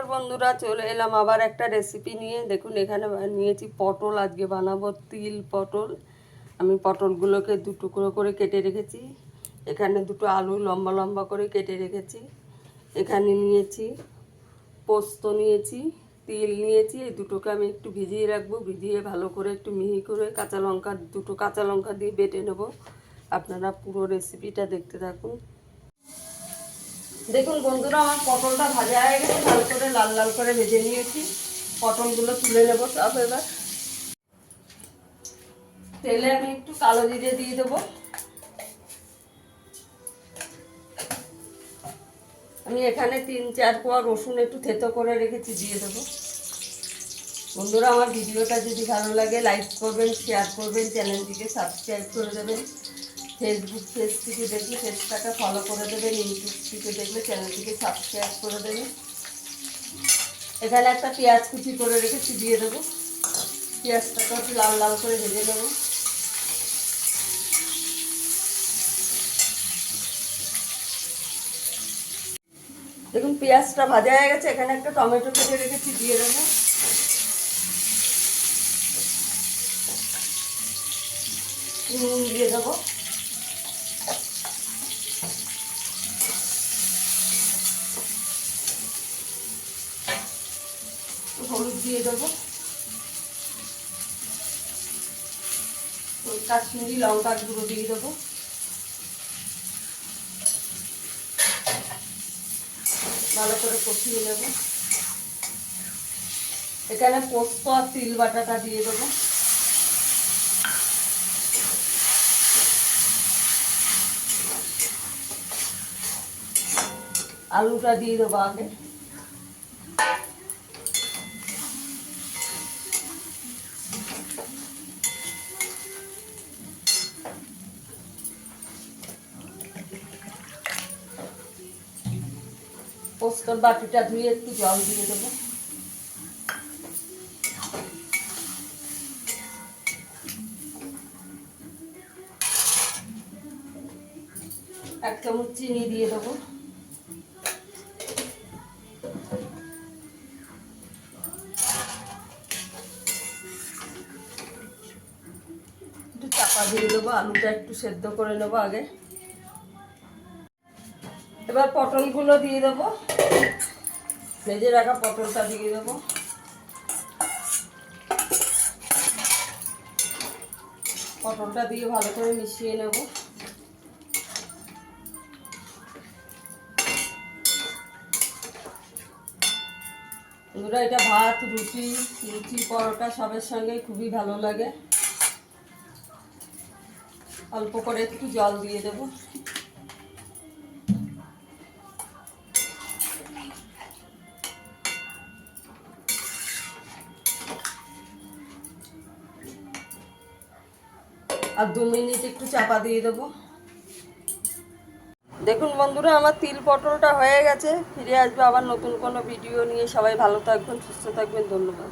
নমস্কার বন্ধুরা, চলে এলাম আবার একটা রেসিপি নিয়ে। দেখুন এখানে নিয়েছি পটল, আজকে বানাবো তিল পটল। আমি পটলগুলোকে দু টুকরো করে কেটে রেখেছি। এখানে দুটো আলু লম্বা লম্বা করে কেটে রেখেছি। এখানে নিয়েছি পোস্ত, নিয়েছি তিল নিয়েছি। এই দুটোকে আমি একটু ভিজিয়ে রাখবো, ভিজিয়ে ভালো করে একটু মিহি করে দুটো কাঁচা লঙ্কা দিয়ে বেটে নেব। আপনারা পুরো রেসিপিটা দেখতে থাকুন। দেখুন বন্ধুরা, আমার পটলটা ভাজা হয়ে গেছে, ভালো করে লাল লাল করে ভেজে নিয়েছি। পটলগুলো তুলে নেবো সব। এবার তেলে আমি একটু কালো জিরে দিয়ে দেবো। আমি এখানে 3-4 কোয়া রসুন একটু থেতো করে রেখেছি, দিয়ে দেবো। বন্ধুরা, আমার ভিডিওটা যদি ভালো লাগে লাইক করবেন, শেয়ার করবেন, চ্যানেলটিকে সাবস্ক্রাইব করে দেবেন। ফেসবুক পেজ থেকে দেখলে পেজটাকে ফলো করে দেবেন, ইউটিউব থেকে দেখলে চ্যানেলটিকে সাবস্ক্রাইব করে দেবেন। এখানে একটা পেঁয়াজ কুচি করে রেখেছি, দিয়ে দেবো। পেঁয়াজটাকে একটু লাল লাল করে ভেজে নেবো। দেখুন পেঁয়াজটা ভাজা হয়ে গেছে। এখানে একটা টমেটো কেটে রেখেছি, দিয়ে দেবো। নুন দিয়ে দেবো। হলুদ দিয়ে দেবো। কাশ্মীরি লঙ্কার গুঁড়ো দিয়ে দেবো। ভালো করে কষিয়ে নেব। এখানে পোস্ত আর তিল বাটাটা দিয়ে দেবো। আলুটা দিয়ে দেবো আগে। পোস্তর বাটিটা ধুয়ে একটু জল দিয়ে দেবো। এক চামচ চিনি দিয়ে দেবো। একটু চাপা দিয়ে দেবো, আলুটা একটু সেদ্ধ করে নেবো আগে। এবার পটলগুলো দিয়ে দেবো। ভেজে রাখা পটলটা দিয়ে দেবো। পটলটা দিয়ে ভালো করে মিশিয়ে নেব। বন্ধুরা, এটা ভাত, রুটি, লুচি, পরোটা সবের সঙ্গে খুবই ভালো লাগে। অল্প করে একটু জল দিয়ে দেবো। আর 2 মিনিট একটু চাপা দিয়ে দেবো। দেখুন বন্ধুরা, আমার তিল পটলটা হয়ে গেছে। ফিরে আসবো আবার নতুন কোনো ভিডিও নিয়ে। সবাই ভালো থাকবেন, সুস্থ থাকবেন। ধন্যবাদ।